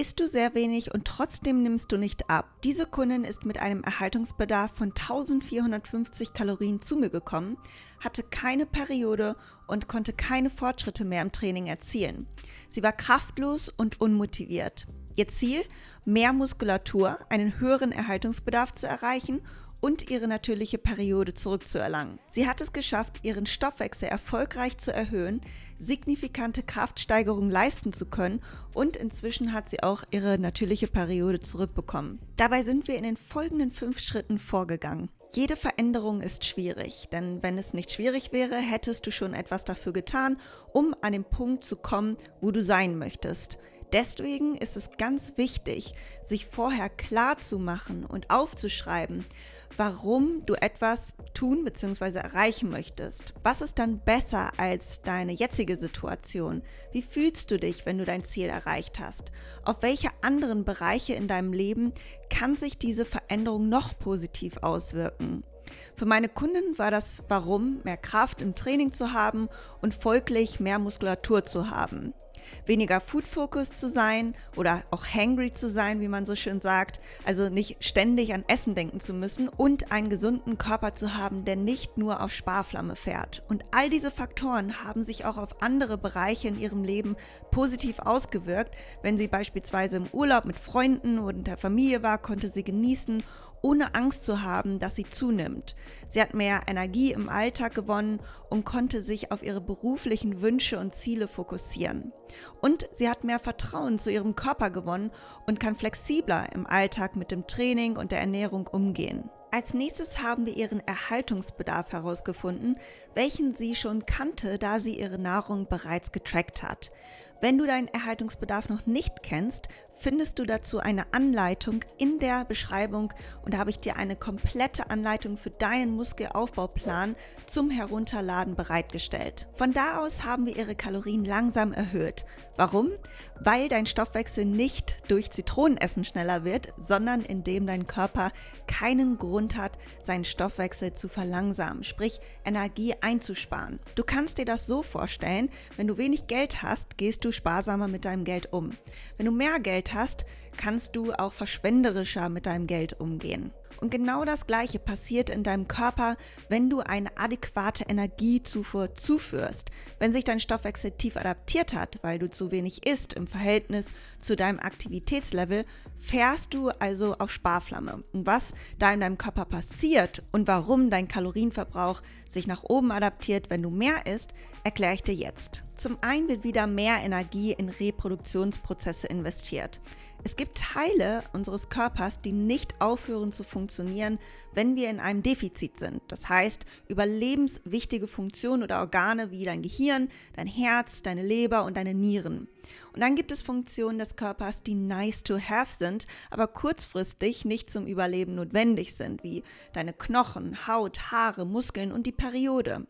Isst du sehr wenig und trotzdem nimmst du nicht ab? Diese Kundin ist mit einem Erhaltungsbedarf von 1450 Kalorien zu mir gekommen, hatte keine Periode und konnte keine Fortschritte mehr im Training erzielen. Sie war kraftlos und unmotiviert. Ihr Ziel? Mehr Muskulatur, einen höheren Erhaltungsbedarf zu erreichen und ihre natürliche Periode zurückzuerlangen. Sie hat es geschafft, ihren Stoffwechsel erfolgreich zu erhöhen, signifikante Kraftsteigerungen leisten zu können und inzwischen hat sie auch ihre natürliche Periode zurückbekommen. Dabei sind wir in den folgenden 5 Schritten vorgegangen. Jede Veränderung ist schwierig, denn wenn es nicht schwierig wäre, hättest du schon etwas dafür getan, um an den Punkt zu kommen, wo du sein möchtest. Deswegen ist es ganz wichtig, sich vorher klar zu machen und aufzuschreiben, warum du etwas tun bzw. erreichen möchtest. Was ist dann besser als deine jetzige Situation? Wie fühlst du dich, wenn du dein Ziel erreicht hast? Auf welche anderen Bereiche in deinem Leben kann sich diese Veränderung noch positiv auswirken? Für meine Kunden war das Warum, mehr Kraft im Training zu haben und folglich mehr Muskulatur zu haben. Weniger Food-Focus zu sein oder auch hangry zu sein, wie man so schön sagt, also nicht ständig an Essen denken zu müssen und einen gesunden Körper zu haben, der nicht nur auf Sparflamme fährt. Und all diese Faktoren haben sich auch auf andere Bereiche in ihrem Leben positiv ausgewirkt. Wenn sie beispielsweise im Urlaub mit Freunden oder der Familie war, konnte sie genießen, ohne Angst zu haben, dass sie zunimmt. Sie hat mehr Energie im Alltag gewonnen und konnte sich auf ihre beruflichen Wünsche und Ziele fokussieren. Und sie hat mehr Vertrauen zu ihrem Körper gewonnen und kann flexibler im Alltag mit dem Training und der Ernährung umgehen. Als nächstes haben wir ihren Erhaltungsbedarf herausgefunden, welchen sie schon kannte, da sie ihre Nahrung bereits getrackt hat. Wenn du deinen Erhaltungsbedarf noch nicht kennst, findest du dazu eine Anleitung in der Beschreibung und da habe ich dir eine komplette Anleitung für deinen Muskelaufbauplan zum Herunterladen bereitgestellt. Von da aus haben wir ihre Kalorien langsam erhöht. Warum? Weil dein Stoffwechsel nicht durch Zitronenessen schneller wird, sondern indem dein Körper keinen Grund hat, seinen Stoffwechsel zu verlangsamen, sprich Energie einzusparen. Du kannst dir das so vorstellen, wenn du wenig Geld hast, gehst du sparsamer mit deinem Geld um. Wenn du mehr Geld hast, kannst du auch verschwenderischer mit deinem Geld umgehen. Und genau das Gleiche passiert in deinem Körper, wenn du eine adäquate Energiezufuhr zuführst. Wenn sich dein Stoffwechsel tief adaptiert hat, weil du zu wenig isst im Verhältnis zu deinem Aktivitätslevel, fährst du also auf Sparflamme. Und was da in deinem Körper passiert und warum dein Kalorienverbrauch sich nach oben adaptiert, wenn du mehr isst, erkläre ich dir jetzt. Zum einen wird wieder mehr Energie in Reproduktionsprozesse investiert. Es gibt Teile unseres Körpers, die nicht aufhören zu funktionieren, wenn wir in einem Defizit sind. Das heißt, überlebenswichtige Funktionen oder Organe wie dein Gehirn, dein Herz, deine Leber und deine Nieren. Und dann gibt es Funktionen des Körpers, die nice to have sind, aber kurzfristig nicht zum Überleben notwendig sind, wie deine Knochen, Haut, Haare, Muskeln und die Periode.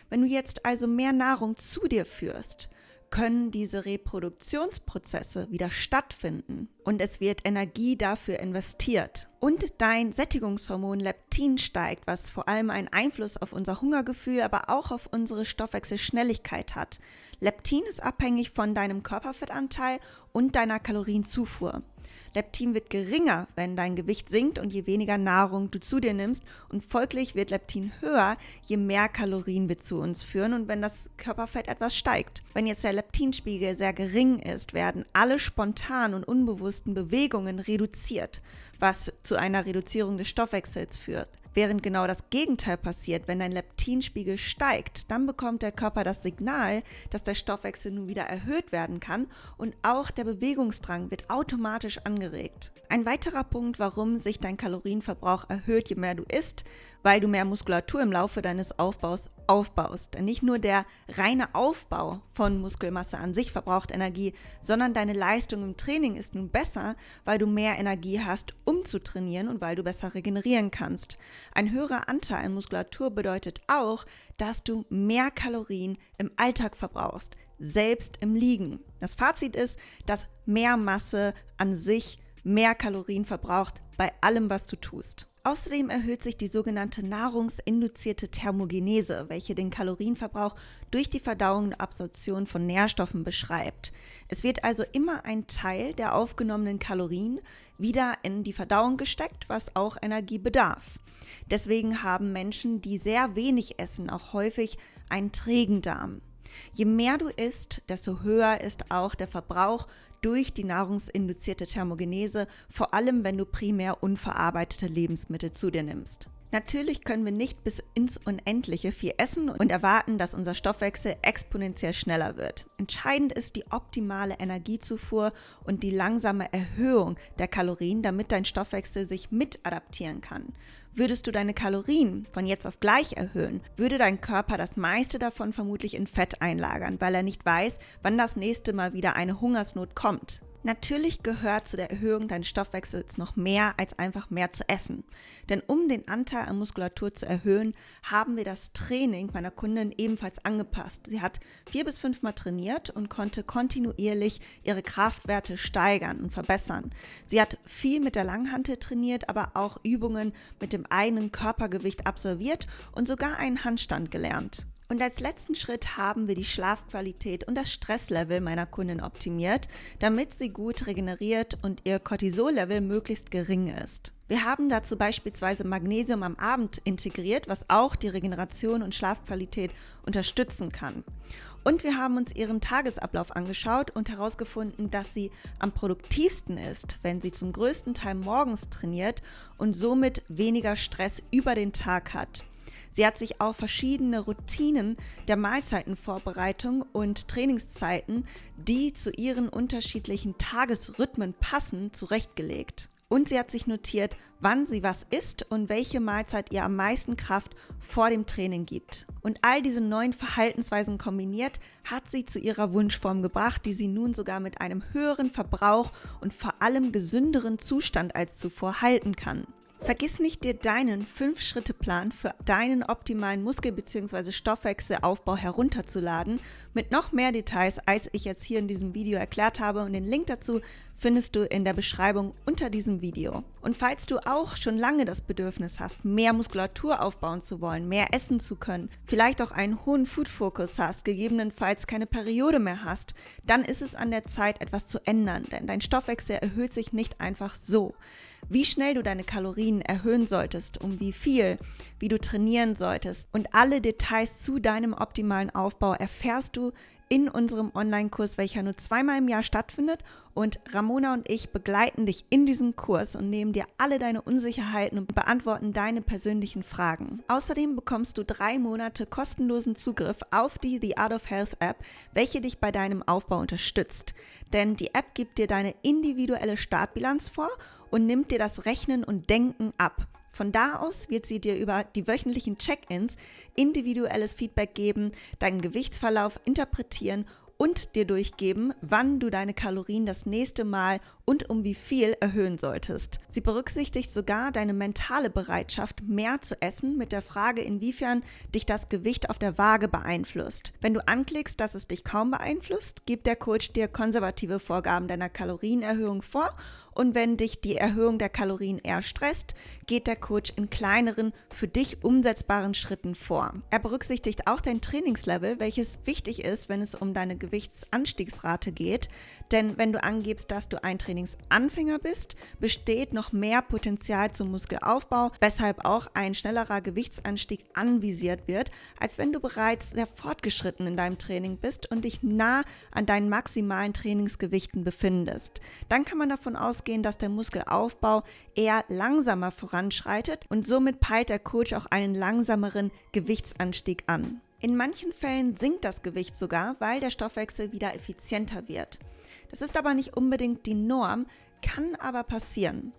Wenn du jetzt also mehr Nahrung zu dir führst, können diese Reproduktionsprozesse wieder stattfinden und es wird Energie dafür investiert. Und dein Sättigungshormon Leptin steigt, was vor allem einen Einfluss auf unser Hungergefühl, aber auch auf unsere Stoffwechselschnelligkeit hat. Leptin ist abhängig von deinem Körperfettanteil und deiner Kalorienzufuhr. Leptin wird geringer, wenn dein Gewicht sinkt und je weniger Nahrung du zu dir nimmst und folglich wird Leptin höher, je mehr Kalorien wir zu uns führen und wenn das Körperfett etwas steigt. Wenn jetzt der Leptinspiegel sehr gering ist, werden alle spontanen und unbewussten Bewegungen reduziert, was zu einer Reduzierung des Stoffwechsels führt. Während genau das Gegenteil passiert, wenn dein Leptinspiegel steigt, dann bekommt der Körper das Signal, dass der Stoffwechsel nun wieder erhöht werden kann und auch der Bewegungsdrang wird automatisch angeregt. Ein weiterer Punkt, warum sich dein Kalorienverbrauch erhöht, je mehr du isst, weil du mehr Muskulatur im Laufe deines Aufbaus aufbaust. Denn nicht nur der reine Aufbau von Muskelmasse an sich verbraucht Energie, sondern deine Leistung im Training ist nun besser, weil du mehr Energie hast, um zu trainieren und weil du besser regenerieren kannst. Ein höherer Anteil an Muskulatur bedeutet auch, dass du mehr Kalorien im Alltag verbrauchst, selbst im Liegen. Das Fazit ist, dass mehr Masse an sich mehr Kalorien verbraucht bei allem, was du tust. Außerdem erhöht sich die sogenannte nahrungsinduzierte Thermogenese, welche den Kalorienverbrauch durch die Verdauung und Absorption von Nährstoffen beschreibt. Es wird also immer ein Teil der aufgenommenen Kalorien wieder in die Verdauung gesteckt, was auch Energie bedarf. Deswegen haben Menschen, die sehr wenig essen, auch häufig einen trägen Darm. Je mehr du isst, desto höher ist auch der Verbrauch durch die nahrungsinduzierte Thermogenese, vor allem wenn du primär unverarbeitete Lebensmittel zu dir nimmst. Natürlich können wir nicht bis ins Unendliche viel essen und erwarten, dass unser Stoffwechsel exponentiell schneller wird. Entscheidend ist die optimale Energiezufuhr und die langsame Erhöhung der Kalorien, damit dein Stoffwechsel sich mit adaptieren kann. Würdest du deine Kalorien von jetzt auf gleich erhöhen, würde dein Körper das meiste davon vermutlich in Fett einlagern, weil er nicht weiß, wann das nächste Mal wieder eine Hungersnot kommt. Natürlich gehört zu der Erhöhung deines Stoffwechsels noch mehr als einfach mehr zu essen. Denn um den Anteil an Muskulatur zu erhöhen, haben wir das Training meiner Kundin ebenfalls angepasst. Sie hat 4 bis 5 Mal trainiert und konnte kontinuierlich ihre Kraftwerte steigern und verbessern. Sie hat viel mit der Langhantel trainiert, aber auch Übungen mit dem eigenen Körpergewicht absolviert und sogar einen Handstand gelernt. Und als letzten Schritt haben wir die Schlafqualität und das Stresslevel meiner Kundin optimiert, damit sie gut regeneriert und ihr Cortisollevel möglichst gering ist. Wir haben dazu beispielsweise Magnesium am Abend integriert, was auch die Regeneration und Schlafqualität unterstützen kann. Und wir haben uns ihren Tagesablauf angeschaut und herausgefunden, dass sie am produktivsten ist, wenn sie zum größten Teil morgens trainiert und somit weniger Stress über den Tag hat. Sie hat sich auch verschiedene Routinen der Mahlzeitenvorbereitung und Trainingszeiten, die zu ihren unterschiedlichen Tagesrhythmen passen, zurechtgelegt. Und sie hat sich notiert, wann sie was isst und welche Mahlzeit ihr am meisten Kraft vor dem Training gibt. Und all diese neuen Verhaltensweisen kombiniert, hat sie zu ihrer Wunschform gebracht, die sie nun sogar mit einem höheren Verbrauch und vor allem gesünderen Zustand als zuvor halten kann. Vergiss nicht, dir deinen 5-Schritte-Plan für deinen optimalen Muskel- bzw. Stoffwechselaufbau herunterzuladen, mit noch mehr Details, als ich jetzt hier in diesem Video erklärt habe, und den Link dazu findest du in der Beschreibung unter diesem Video. Und falls du auch schon lange das Bedürfnis hast, mehr Muskulatur aufbauen zu wollen, mehr essen zu können, vielleicht auch einen hohen Food-Fokus hast, gegebenenfalls keine Periode mehr hast, dann ist es an der Zeit, etwas zu ändern, denn dein Stoffwechsel erhöht sich nicht einfach so. Wie schnell du deine Kalorien erhöhen solltest, um wie viel, wie du trainieren solltest und alle Details zu deinem optimalen Aufbau erfährst du in unserem Online-Kurs, welcher nur 2-mal im Jahr stattfindet, und Ramona und ich begleiten dich in diesem Kurs und nehmen dir alle deine Unsicherheiten und beantworten deine persönlichen Fragen. Außerdem bekommst du 3 Monate kostenlosen Zugriff auf die The Art of Health App, welche dich bei deinem Aufbau unterstützt. Denn die App gibt dir deine individuelle Startbilanz vor und nimmt dir das Rechnen und Denken ab. Von da aus wird sie dir über die wöchentlichen Check-ins individuelles Feedback geben, deinen Gewichtsverlauf interpretieren und dir durchgeben, wann du deine Kalorien das nächste Mal und um wie viel erhöhen solltest. Sie berücksichtigt sogar deine mentale Bereitschaft, mehr zu essen, mit der Frage, inwiefern dich das Gewicht auf der Waage beeinflusst. Wenn du anklickst, dass es dich kaum beeinflusst, gibt der Coach dir konservative Vorgaben deiner Kalorienerhöhung vor, und wenn dich die Erhöhung der Kalorien eher stresst, geht der Coach in kleineren, für dich umsetzbaren Schritten vor. Er berücksichtigt auch dein Trainingslevel, welches wichtig ist, wenn es um deine Gewichtsanstiegsrate geht, denn wenn du angibst, dass du ein Trainingsanfänger bist, besteht noch mehr Potenzial zum Muskelaufbau, weshalb auch ein schnellerer Gewichtsanstieg anvisiert wird, als wenn du bereits sehr fortgeschritten in deinem Training bist und dich nah an deinen maximalen Trainingsgewichten befindest. Dann kann man davon ausgehen, dass der Muskelaufbau eher langsamer voranschreitet, und somit peilt der Coach auch einen langsameren Gewichtsanstieg an. In manchen Fällen sinkt das Gewicht sogar, weil der Stoffwechsel wieder effizienter wird. Das ist aber nicht unbedingt die Norm, kann aber passieren.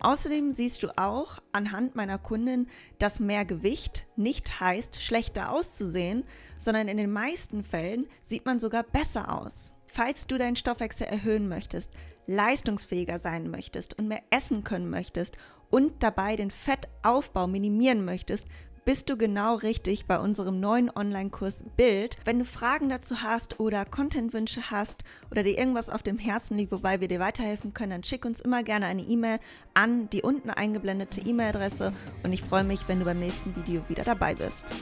Außerdem siehst du auch anhand meiner Kundin, dass mehr Gewicht nicht heißt, schlechter auszusehen, sondern in den meisten Fällen sieht man sogar besser aus. Falls du deinen Stoffwechsel erhöhen möchtest, leistungsfähiger sein möchtest und mehr essen können möchtest und dabei den Fettaufbau minimieren möchtest, bist du genau richtig bei unserem neuen Online-Kurs Bild. Wenn du Fragen dazu hast oder Contentwünsche hast oder dir irgendwas auf dem Herzen liegt, wobei wir dir weiterhelfen können, dann schick uns immer gerne eine E-Mail an die unten eingeblendete E-Mail-Adresse und ich freue mich, wenn du beim nächsten Video wieder dabei bist.